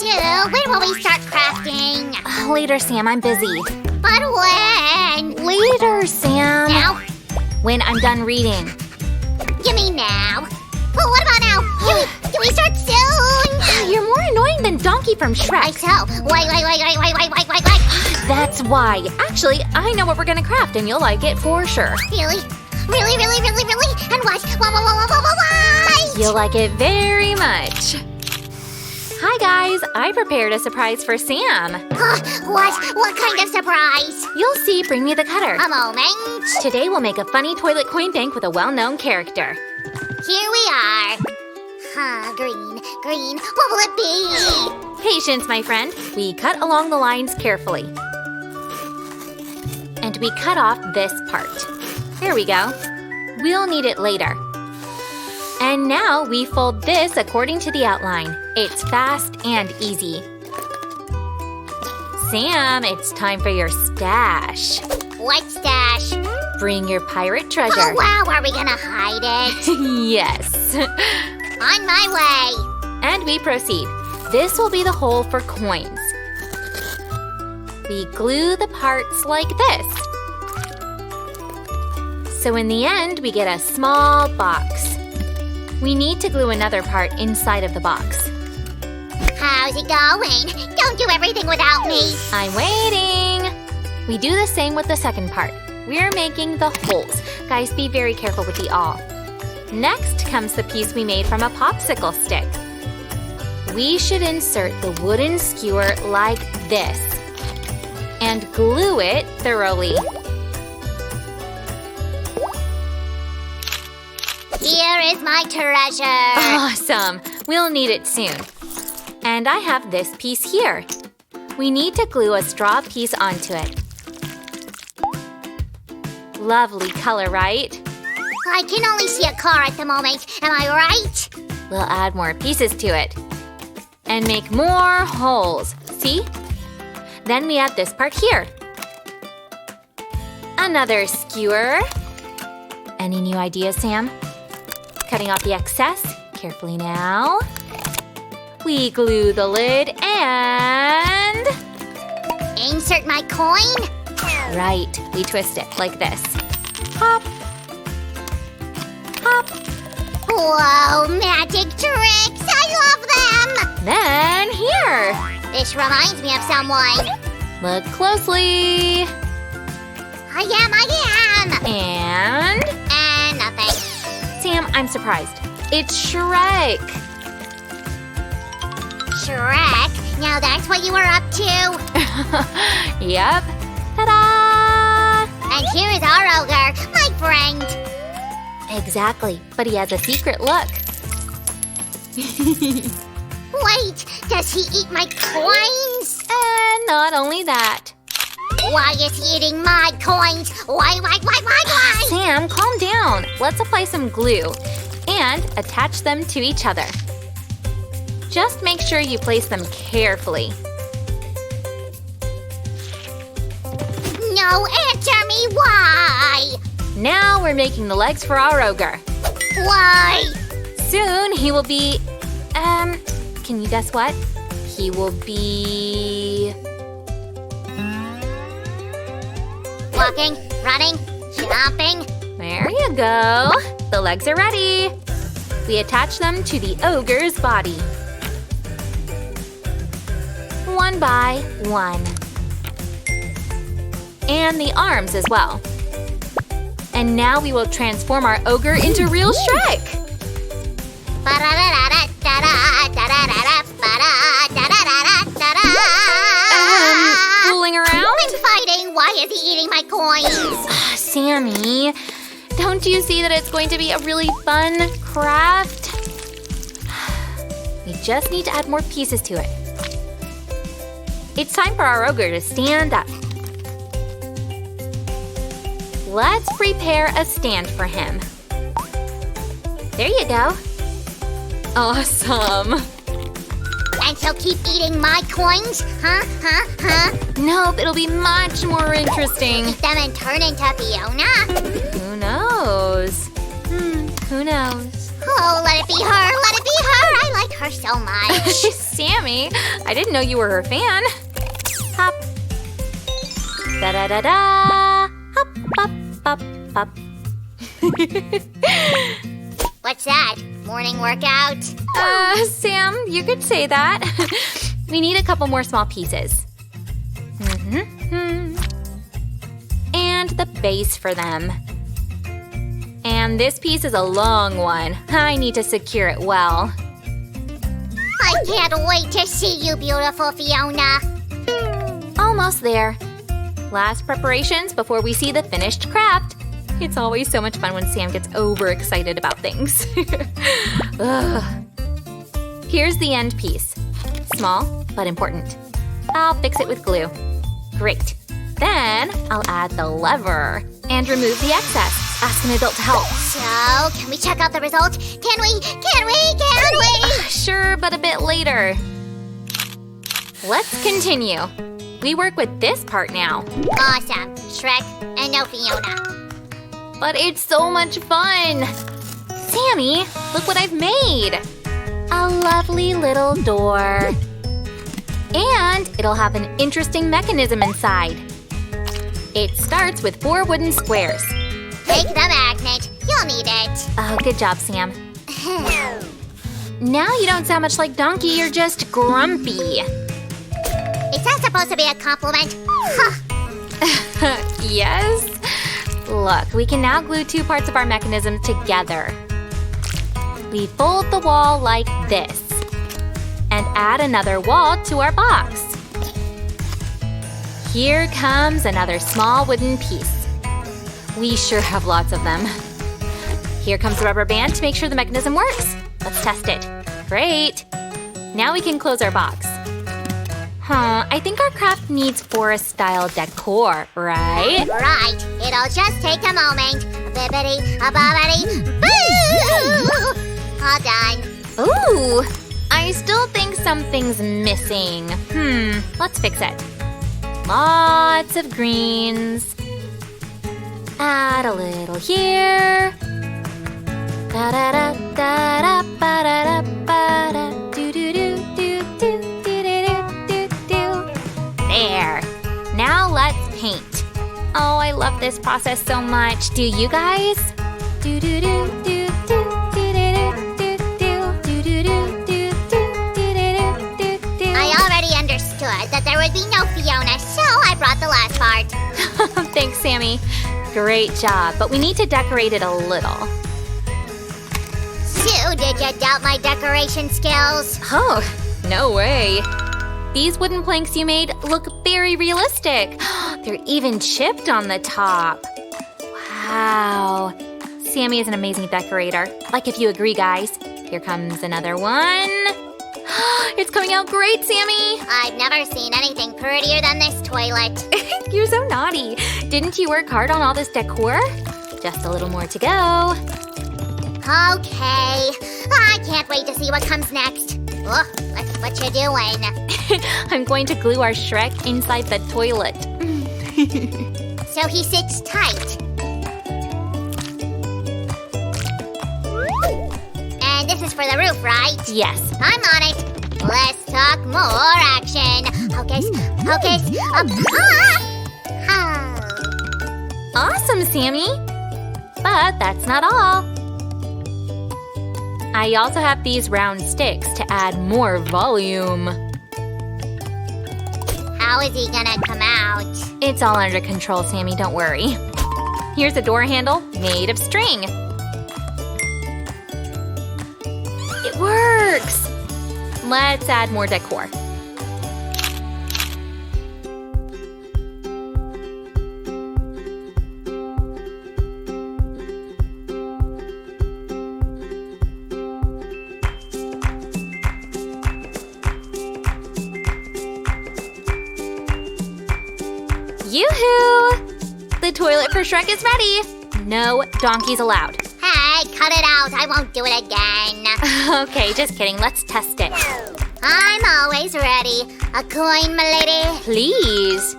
So, when will we start crafting? Later, Sam. I'm busy. But when? Later, Sam. Now? When I'm done reading. You mean now? Well, what about now? Can we start soon? You're more annoying than Donkey from Shrek. Like so. Wait. That's why. Actually, I know what we're gonna craft and you'll like it for sure. Really? Really? And what? What? You'll like it very much. Hi guys, I prepared a surprise for Sam. What kind of surprise? You'll see, bring me the cutter. A moment. Today we'll make a funny toilet coin bank with a well-known character. Here we are. Green. What will it be? Patience, my friend. We cut along the lines carefully. And we cut off this part. There we go. We'll need it later. And now we fold this according to the outline. It's fast and easy. Sam, it's time for your stash. What stash? Bring your pirate treasure. Oh, wow, are we gonna hide it? Yes. On my way. And we proceed. This will be the hole for coins. We glue the parts like this. So in the end, we get a small box. We need to glue another part inside of the box. How's it going? Don't do everything without me. I'm waiting. We do the same with the second part. We're making the holes. Guys, be very careful with the awl. Next comes the piece we made from a popsicle stick. We should insert the wooden skewer like this and glue it thoroughly. Here is my treasure. Awesome! We'll need it soon. And I have this piece here. We need to glue a straw piece onto it. Lovely color, right? I can only see a car at the moment. Am I right? We'll add more pieces to it. And make more holes. See? Then we add this part here. Another skewer. Any new ideas, Sam? Cutting off the excess. Carefully now. We glue the lid and… Insert my coin? Right. We twist it like this. Hop. Hop. Whoa, magic tricks! I love them! Then here. This reminds me of someone. Look closely. I am. And nothing. Sam, I'm surprised. It's Shrek. Shrek? Now that's what you were up to? Yep. Ta-da! And here is our ogre, my friend. Exactly, but he has a secret look. Wait, does he eat my coins? And not only that. Why is he eating my coins? Why? Sam, calm down. Let's apply some glue and attach them to each other. Just make sure you place them carefully. No, answer me why! Now we're making the legs for our ogre. Why? Soon he will be… can you guess what? He will be… Walking, running, jumping. There you go. The legs are ready. We attach them to the ogre's body. One by one. And the arms as well. And now we will transform our ogre into real Shrek. Fooling around? I'm fighting. Why is he eating my coins? Sammy, don't you see that it's going to be a really fun craft? We just need to add more pieces to it. It's time for our ogre to stand up. Let's prepare a stand for him. There you go. Awesome. And he'll keep eating my coins? Huh? Nope, it'll be much more interesting. Eat them and turn into Fiona? Who knows? Who knows? Oh, let it be her. I like her so much. Sam, Sammy, I didn't know you were her fan. Hop. Da-da-da-da. Hop, hop, hop, hop. What's that? Morning workout? Sam, you could say that. We need a couple more small pieces. And the base for them. And this piece is a long one. I need to secure it well. I can't wait to see you, beautiful Fiona. Almost there. Last preparations before we see the finished craft. It's always so much fun when Sam gets overexcited about things. Ugh. Here's the end piece. Small, but important. I'll fix it with glue. Great. Then I'll add the lever and remove the excess. Ask an adult to help. So, can we check out the result? Can we? Sure, but a bit later. Let's continue. We work with this part now. Awesome. Shrek and no Fiona. But it's so much fun! Sammy, look what I've made! A lovely little door. And it'll have an interesting mechanism inside. It starts with 4 wooden squares. Take the magnet. You'll need it. Oh, good job, Sam. Now you don't sound much like Donkey, you're just grumpy. Is that supposed to be a compliment? Yes? Look, we can now glue 2 parts of our mechanism together. We fold the wall like this. And add another wall to our box. Here comes another small wooden piece. We sure have lots of them. Here comes the rubber band to make sure the mechanism works. Let's test it. Great! Now we can close our box. I think our craft needs forest-style decor, right? Right. It'll just take a moment. Bibbidi-a-bobbidi. Boo! All done. Ooh! I still think something's missing. Let's fix it. Lots of greens. Add a little here. Da-da-da-da-da-ba-da-da-ba-da. Do-do-do-do-do-do-do-do-do. There. Now let's paint. Oh, I love this process so much. Do you guys? I already understood that there would be no Fiona, so I brought the last part. Thanks, Sammy. Great job, but we need to decorate it a little. So, did you doubt my decoration skills? Oh, no way. These wooden planks you made look very realistic. They're even chipped on the top. Wow. Sammy is an amazing decorator. Like if you agree, guys. Here comes another one. It's coming out great, Sammy. I've never seen anything prettier than this toilet. You're so naughty. Didn't you work hard on all this decor? Just a little more to go. Okay. I can't wait to see what comes next. Oh, what you doing? I'm going to glue our Shrek inside the toilet. So he sits tight. And this is for the roof, right? Yes. I'm on it. Let's talk more action. Hocus, hocus, Awesome, Sammy. But that's not all. I also have these round sticks to add more volume. How is he gonna come out? It's all under control, Sammy, don't worry. Here's a door handle made of string. It works! Let's add more decor. Yoo-hoo! The toilet for Shrek is ready. No donkeys allowed. Hey, cut it out. I won't do it again. Okay, just kidding. Let's test it. I'm always ready. A coin, milady? Please.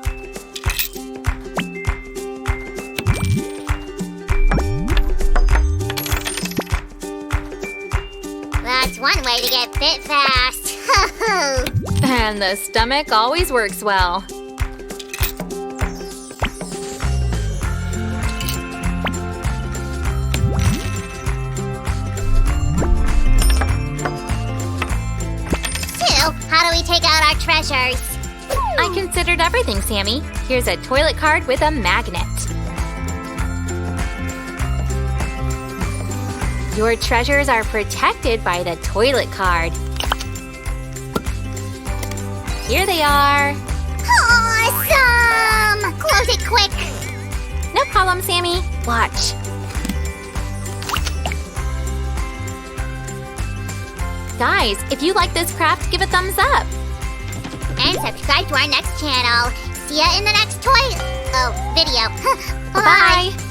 That's one way to get fit fast. And the stomach always works well. So, how do we take out our treasures? I considered everything, Sammy. Here's a toilet card with a magnet. Your treasures are protected by the toilet card. Here they are. Awesome! Close it quick. No problem, Sammy. Watch. Guys, if you like this craft, give a thumbs up. And subscribe to our next channel. See ya in the next video. Bye-bye.